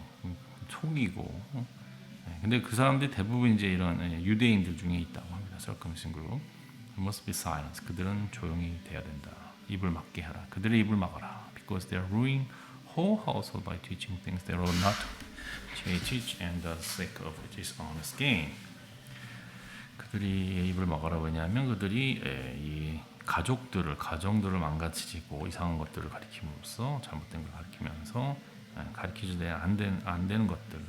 Speaker 2: 속이고. 근데 그 사람들이 대부분 이제 이런 유대인들 중에 있다고 합니다. circumcision group. must be silent. 그들은 조용히 돼야 된다. 입을 막게 하라. 그들의 입을 막아라. Because they are ruining whole household by teaching things that are not teach and the sake of dishonest gain. 그들이 입을 막아라. 왜냐하면 그들이 이 가정들을 망가뜨리고 이상한 것들을 가리킴으로써 잘못된 걸 가리키면서 가리키지 안 되는 것들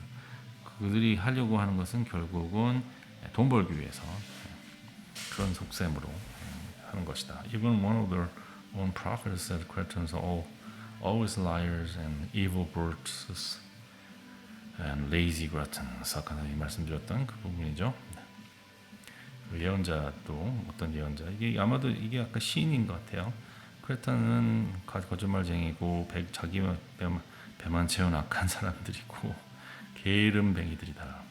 Speaker 2: 그들이 하려고 하는 것은 결국은 돈 벌기 위해서 그런 속셈으로 하는 것이다. Even one of their own prophets said Cretans are always liars and evil brutes and lazy gluttons. 아까 말씀드렸던 그 부분이죠. 그 예언자도 어떤 예언자 이게 아마도 이게 아까 시인인 것 같아요. 크레타는 거짓말쟁이고 자기 배만 채운 악한 사람들이고 게으름뱅이들이다.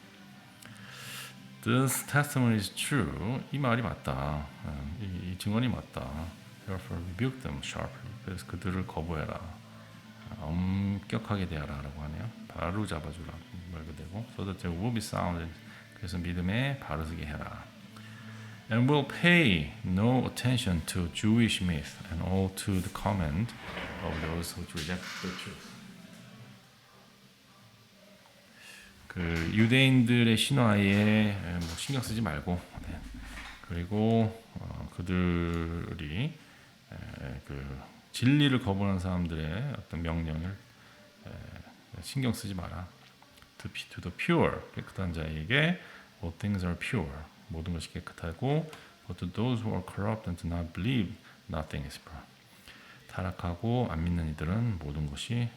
Speaker 2: This testimony is true. 이 말이 맞다. 이 증언이 맞다. Therefore rebuke them sharply. 그래서 그들을 거부해라. 엄격하게 대하라라고 하네요. 바로 잡아주라 말도 되고. So that they will be sound. 그래서 믿음에 바르게 해라. And will pay no attention to Jewish myth and all to the comment of those who reject the truth. 그 유대인들의 신화에 신경 쓰지 말고, 그리고 그들이 그 진리를 거부하는 사람들의 어떤 명령을 신경 쓰지 마라. To the pure, 깨끗한 자에게 all things are pure. 모든 것이 깨끗하고 but to those who are corrupt and do not believe nothing is pure. 타락하고 안 믿는 이들은 모든 것이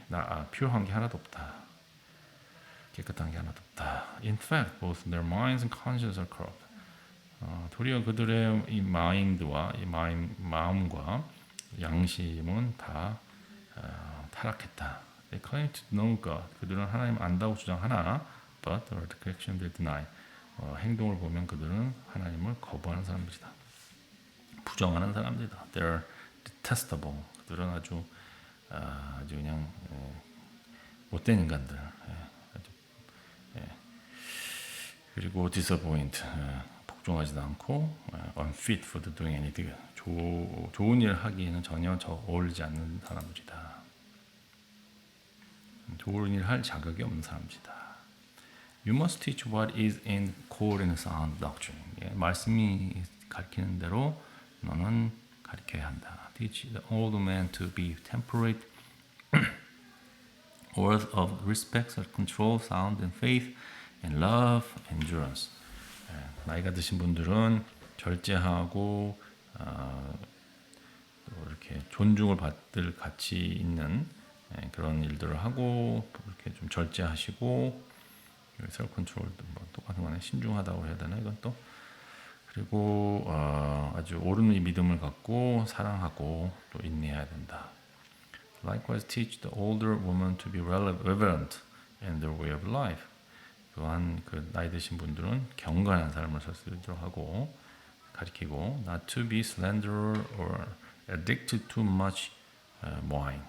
Speaker 2: pure한 게 하나도 없다. 깨끗한 게 하나도 없다. In fact, both their minds and conscience are corrupt. 도리어 그들의 이 마인드와 이 마음과 양심은 다 타락했다. They claim to know God. 그들은 하나님 안다고 주장하나, but their action they deny. 행동을 보면 그들은 하나님을 거부하는 사람들이다. 부정하는 사람들이다. They're detestable. 그들은 아주 그냥 못된 인간들. 그리고 disappoint. 복종하지도 않고 unfit for doing anything. 좋은 일 하기에는 전혀 어울리지 않는 사람들이다. 좋은 일 할 자격이 없는 사람들이다. You must teach what is in core and sound doctrine. 말씀이 가르치는 대로 너는 가르쳐야 한다. Teach the old man to be temperate, worth of respect, self-control, sound in faith, and love, endurance. 나이가 드신 분들은 절제하고 또 이렇게 존중을 받을 가치 있는 그런 일들을 하고 이렇게 좀 절제하시고 셀프 컨트롤도 뭐 똑같은 거네. 신중하다고 해야 되나 이건 또. 그리고 아주 옳은 믿음을 갖고 사랑하고 또 인내해야 된다. Likewise, teach the older woman to be reverent in their way of life. 또한 그 나이 드신 분들은 경건한 삶을 살 수 있도록 하고 가르치고, not to be slanderer or addicted to much wine,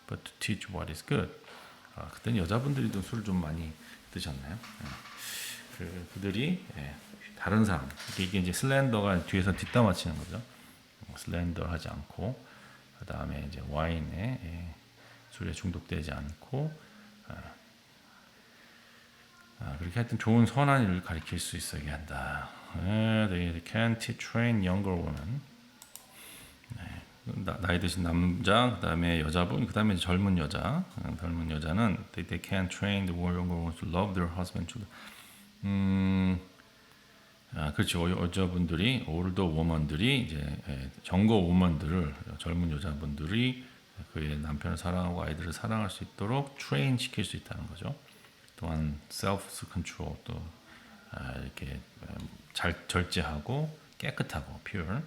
Speaker 2: but to teach what is good. 그때는 여자분들이 술 좀 많이 드셨나요? 그들이 다른 사람, 이게 이제 슬렌더가 뒤에서 뒷담 맞히는 거죠. 슬렌더 하지 않고, 그 다음에 이제 와인에 술에 중독되지 않고, 그렇게 하여튼 좋은 선한 일을 가르칠 수 있어야 한다. They can train younger women. 나이 드신 남자, 그 다음에 여자분, 그 다음에 젊은 여자. 젊은 여자는 they can train the younger women to love their husband. 그렇죠. 여자분들이 올더 woman들이 이제 정거 woman들을 젊은 여자분들이 그의 남편을 사랑하고 아이들을 사랑할 수 있도록 트레인 시킬 수 있다는 거죠. 또한 self control 또 이렇게 잘 절제하고 깨끗하고 pure.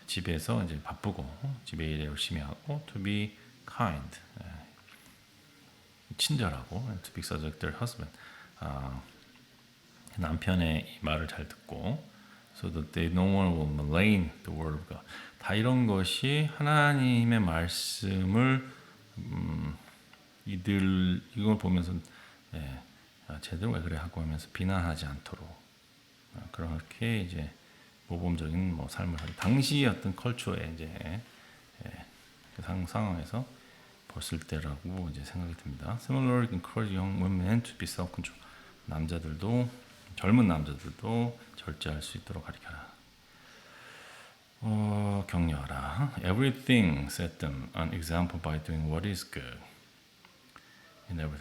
Speaker 2: 집에서 이제 바쁘고 집에 일에 열심히 하고 to be kind 친절하고 to be subject to their husband 남편의 말을 잘 듣고 so that they no one will malign the word of God. 다 이런 것이 하나님의 말씀을 이걸 보면서 쟤들 왜 그래 하고 하면서 비난하지 않도록 그렇게 이제 모범적인 삶을 하고 당시 어떤 컬처에 이제 그 상황에서 봤을 때라고 이제 생각이 듭니다. Similarly, encourage young women to be self-control. 남자들도 젊은 남자들도 절제할 수 있도록 가르쳐라. 격려하라. Everything set them an example by doing what is good.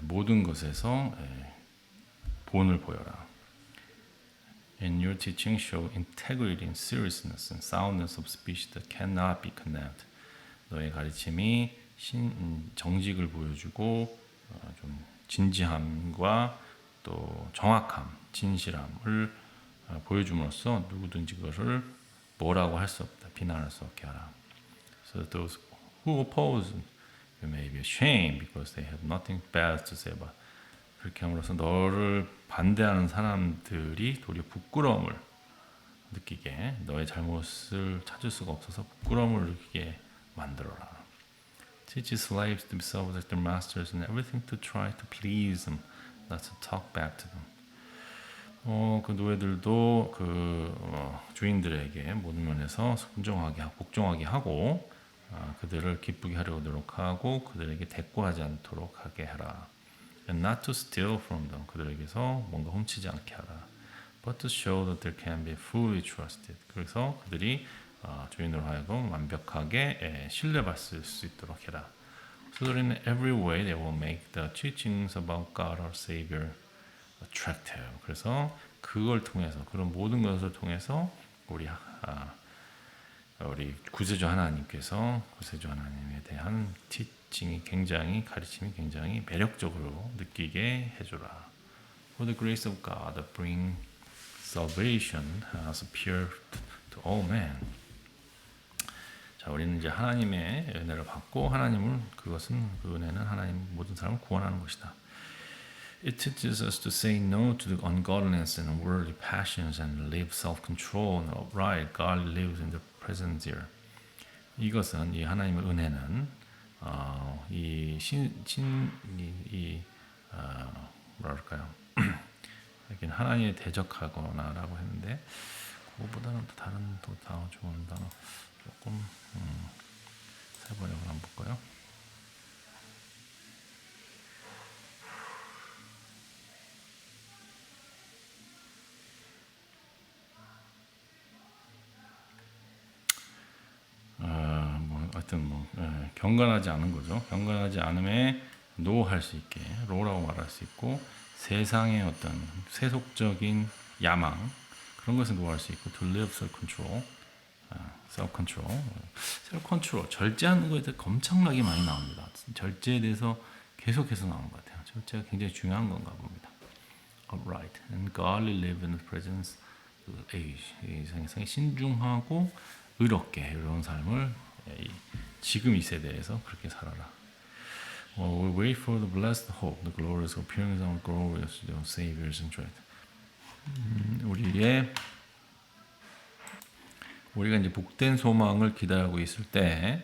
Speaker 2: 모든 것에서 본을 보여라. In your teaching, show integrity and seriousness and soundness of speech that cannot be condemned. 너의 가르침이 정직을 보여주고 좀 진지함과 또 정확함, 진실함을 보여줌으로써 누구든지 그것을 뭐라고 할 수 없다, 비난할 수 없게 하라. So those who oppose you may be ashamed because they have nothing bad to say about. 그렇게 함으로써 너를 반대하는 사람들이 도리어 부끄러움을 느끼게 너의 잘못을 찾을 수가 없어서 부끄러움을 느끼게 만들어라. Teach slaves to be subject to their masters and everything to try to please them, not to talk back to them. 그 노예들도 주인들에게 모든 면에서 복종하게 하고 그들을 기쁘게 하려고 노력하고 그들에게 대꾸하지 않도록 하게 하라. And not to steal from them. 그들에게서 뭔가 훔치지 않게 하라. But to show that they can be fully trusted. 그래서 그들이 주인으로 하여금 완벽하게 신뢰받을 수 있도록 해라. So that in every way they will make the teachings about God our Savior attractive. 그래서 그걸 통해서 그런 모든 것을 통해서 우리 구세주 하나님께서 구세주 하나님에 대한 가르침이 굉장히 매력적으로 느끼게 해주라. For the grace of God that bring salvation has appeared to all men. 자, 우리는 이제 하나님의 은혜를 받고 하나님을 그것은 그 은혜는 하나님 모든 사람을 구원하는 것이다. It teaches us to say no to the ungodliness and worldly passions and live self-control and upright. God lives in the present here. 이것은 이 하나님의 은혜는 뭐랄까요? 여긴 하나님에 대적하거나라고 했는데 그거보다는 또 다른 또 좋은 단어 조금 세번역을 한번 볼까요? 하여튼 경건하지 않은 거죠. 경건하지 않음에 노할 수 있게 로라고 말할 수 있고 세상의 어떤 세속적인 야망 그런 것을 노할 수 있고 to live self-control, self-control 절제하는 것에 대해 엄청나게 많이 나옵니다. 절제에 대해서 계속해서 나오는 것 같아요. 절제가 굉장히 중요한 건가 봅니다. Upright and godly live in the presence of the age. 이 세상에 신중하고 의롭게 이런 삶을 지금 이 세대에서 그렇게 살아라. We wait for the blessed hope, the glorious appearance of our glorious Saviors and dread. 우리가 이제 복된 소망을 기다리고 있을 때,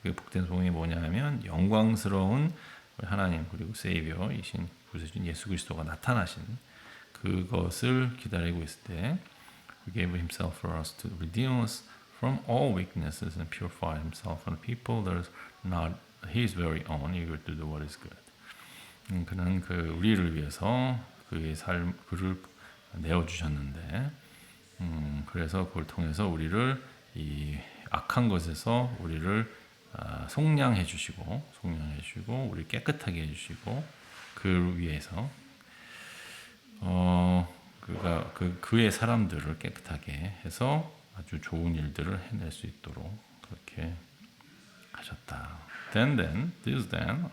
Speaker 2: 그 복된 소망이 뭐냐면 영광스러운 하나님 그리고 세이비어이신 구세주인 예수 그리스도가 나타나신 그것을 기다리고 있을 때, He gave Himself for us to redeem us from all weaknesses and purify Himself and people that is not His very own, eager to do what is good. 그는 그 우리를 위해서 그의 그를 내어 주셨는데, 그래서 그걸 통해서 우리를 이 악한 것에서 우리를 속량해 주시고, 우리 깨끗하게 해 주시고, 그를 위해서 그의 사람들을 깨끗하게 해서 아주 좋은 일들을 해낼 수 있도록 그렇게 하셨다. Then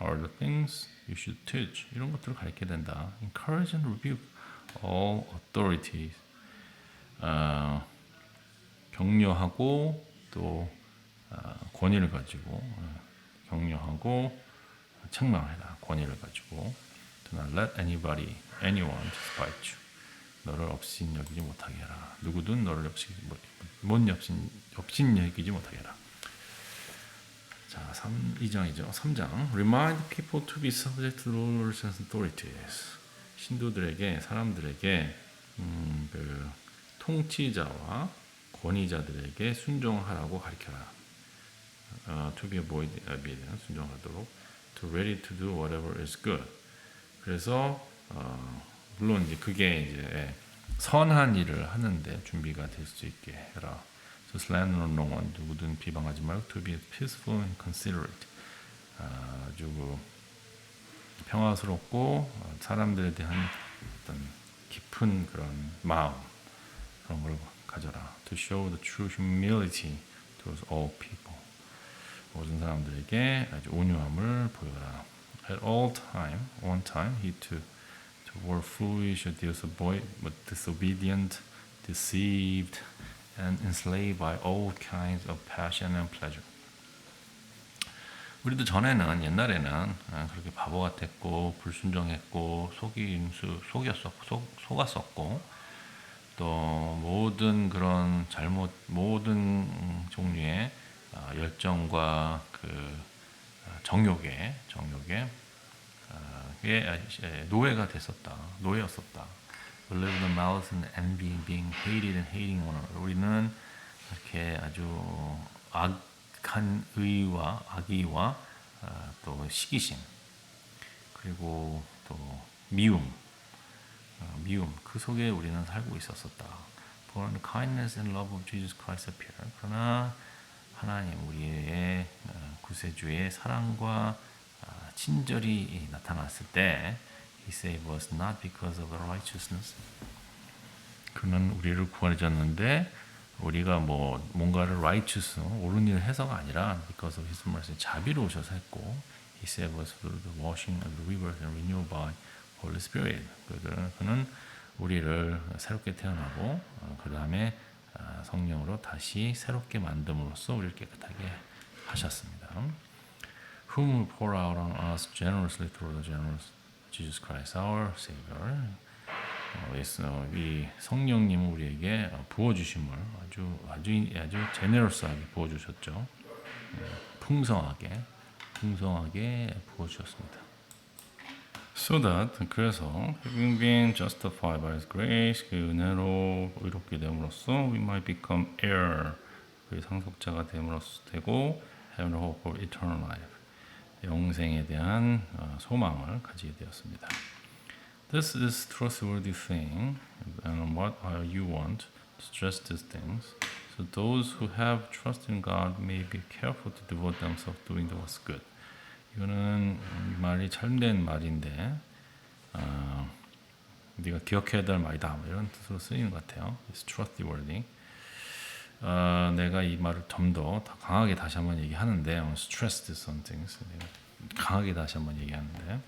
Speaker 2: are the things you should teach. 이런 것들을 가르쳐야 된다. Encourage and rebuke all authorities. 격려하고 또 권위를 가지고 격려하고 책망하라. 권위를 가지고 Do not let anyone despite you. 너를 업신여기지 못하게 해라. 누구든 너를 업신여기지 못하게 해라. 자, 2장이죠. 3장. Remind people to be subject to rulers and authorities. 신도들에게, 사람들에게 그 통치자와 권위자들에게 순종하라고 가르쳐라. To be obedient, 순종하도록. To ready to do whatever is good. 그래서 물론 이제 그게 이제 선한 일을 하는데 준비가 될 수 있게 해라. To slander no one, 누구든 비방하지 말고 to be peaceful and considerate. 아주 평화스럽고 사람들에 대한 어떤 깊은 그런 마음 그런 걸 가져라. To show the true humility towards all people. 모든 사람들에게 아주 온유함을 보여라. At all time, he were foolish, disobedient, deceived, and enslaved by all kinds of passion and pleasure. 우리도 옛날에는 그렇게 바보 같았고 불순종했고 속았었고 또 모든 그런 모든 종류의 열정과 그 정욕에 노예였었다. We live in the malice and envy, being hated and hating one another. 우리는 이렇게 아주 악한 의와 악의와 또 시기심 그리고 또 미움 그 속에 우리는 살고 있었었다. For the kindness and love of Jesus Christ appeared. 그러나 하나님 우리의 구세주의 사랑과 친절이 나타났을 때 He saved us not because of righteousness. 그는 우리를 구원해 줬는데 우리가 뭔가를 righteous 옳은 일을 해서가 아니라 because of His mercy 자비로우셔서 했고 He saved us through the washing of the rivers and renewed by Holy Spirit. 그는 우리를 새롭게 태어나고 그 다음에 성령으로 다시 새롭게 만듦으로써 우리를 깨끗하게 하셨습니다. Whom will pour out on us generously through the generous Jesus Christ, our Savior. 이 성령님은 우리에게 부어주심을 아주 제네러스하게 부어주셨죠. 풍성하게 부어주셨습니다. So that 그래서 having been justified by His grace 그 은혜로 의롭게 됨으로써 we might become heir 그의 상속자가 됨으로써 되고 have a hope of eternal life 영생에 대한 소망을 가지게 되었습니다. This is trustworthy thing, and what you want to stress these things, so those who have trust in God may be careful to devote themselves to doing what's good. 이거는 말이 참된 말인데, 네가 기억해야 될 말이다. 이런 뜻으로 쓰이는 것 같아요. It's trustworthy. 내가 이 말을 좀 더 강하게 다시 한번 얘기하는데, stress some things. 강하게 다시 한번 얘기하는데.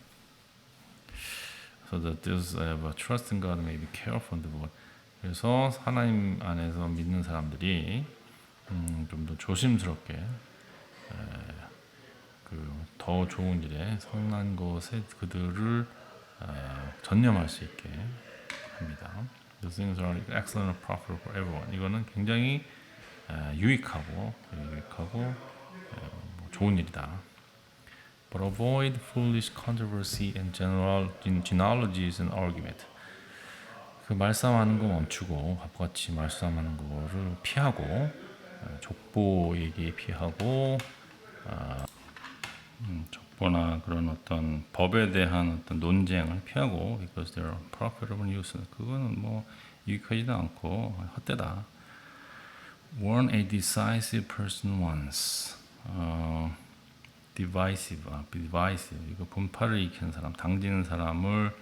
Speaker 2: So that those who have trust in God may be careful and devout. 그래서 하나님 안에서 믿는 사람들이 좀 더 조심스럽게 더 좋은 일에 선한 것에 그들을 전념할 수 있게 합니다. Those things are excellent and profitable for everyone. 이거는 굉장히 유익하고 좋은 일이다. But avoid foolish controversy and genealogies and argument. 그 말싸움하는 거 멈추고 바보같이 말싸움하는 거를 피하고 족보 얘기 피하고 족보나 그런 어떤 법에 대한 어떤 논쟁을 피하고 because they are profitable use. 그거는 뭐 유익하지도 않고 헛되다. Warn a decisive person once. divisive. 이거 분파를 일으키는 사람, 당지는 사람을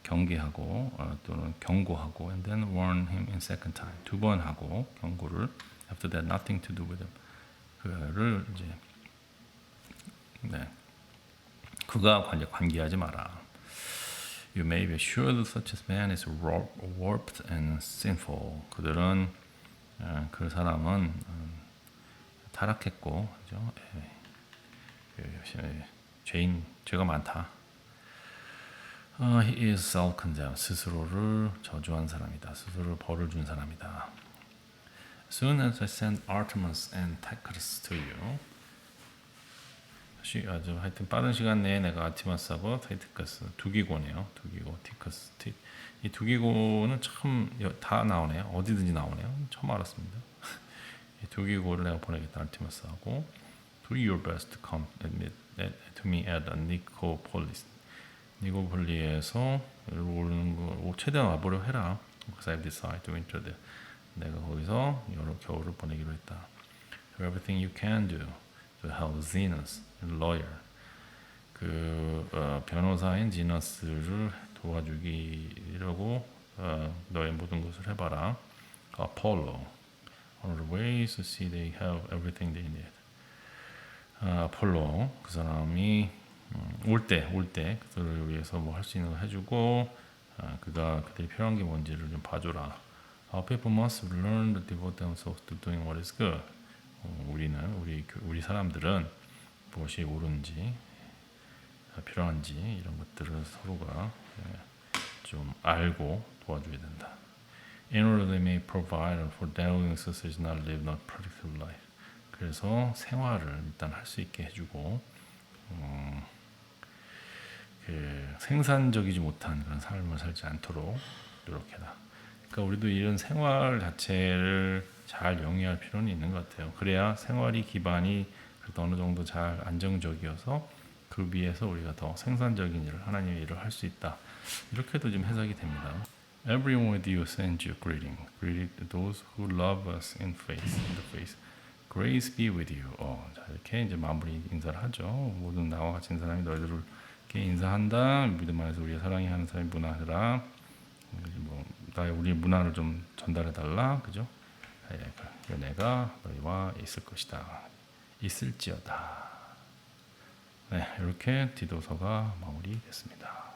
Speaker 2: 경계하고 또는 경고하고, and then warn him in second time. 두 번 하고 경고를. After that, nothing to do with him. 그를 이제 그가 관계하지 마라. You may be sure that such a man is warped and sinful. 그 사람은 타락했고, 그죠? 죄가 많다. He is self-condemned. 스스로를 저주한 사람이다. 스스로를 벌을 준 사람이다. Soon as I send Artemis and Tychicus to you. 하여튼 빠른 시간 내에 내가 아티마스하고 타이티커스 두기고네요. 두기고, 티커스, 이 두기고는 참 다 나오네요. 어디든지 나오네요. 처음 알았습니다. 이 두기고를 내가 보내겠다. 아티마스하고 Do your best to come to me at Nicopolis. 니고폴리에서 오르는 거 최대한 와보려 해라. Because I've decided to enter there. 내가 거기서 여러 겨울을 보내기로 했다. So everything you can do to help Zenos, lawyer. 변호사인 지너스를 도와주기라고 너의 모든 것을 해봐라. Apollo. On the ways to see they have everything they need. 아폴로 그 사람이 올 때 그들을 위해서 뭐 할 수 있는 거 해주고 그들이 필요한 게 뭔지를 좀 봐줘라. Our people must learn to devote themselves to doing what is good. 우리 사람들은 무엇이 옳은지 필요한지 이런 것들을 서로가 좀 알고 도와줘야 된다. In order they may provide for daily necessities, not live not productive life. 그래서 생활을 일단 할 수 있게 해주고 생산적이지 못한 그런 삶을 살지 않도록 노력해라. 그러니까 우리도 이런 생활 자체를 잘 영위할 필요는 있는 것 같아요. 그래야 생활이 기반이 그래도 어느 정도 잘 안정적이어서 그 위에서 우리가 더 생산적인 일을 하나님의 일을 할 수 있다. 이렇게도 좀 해석이 됩니다. Everyone with you sends you greeting. Greet those who love us in the faith. Grace be with you. 자, 이렇게 이제 마무리 인사를 하죠. 모든 나와 같이 있는 사람이 너희들께 인사한다. 믿음 안에서 우리의 사랑이 하는 사람이 문화하라. 우리 문화를 좀 전달해 달라. 그죠? 내가 너희와 있을 것이다. 있을지어다. 네, 이렇게 디도서가 마무리됐습니다.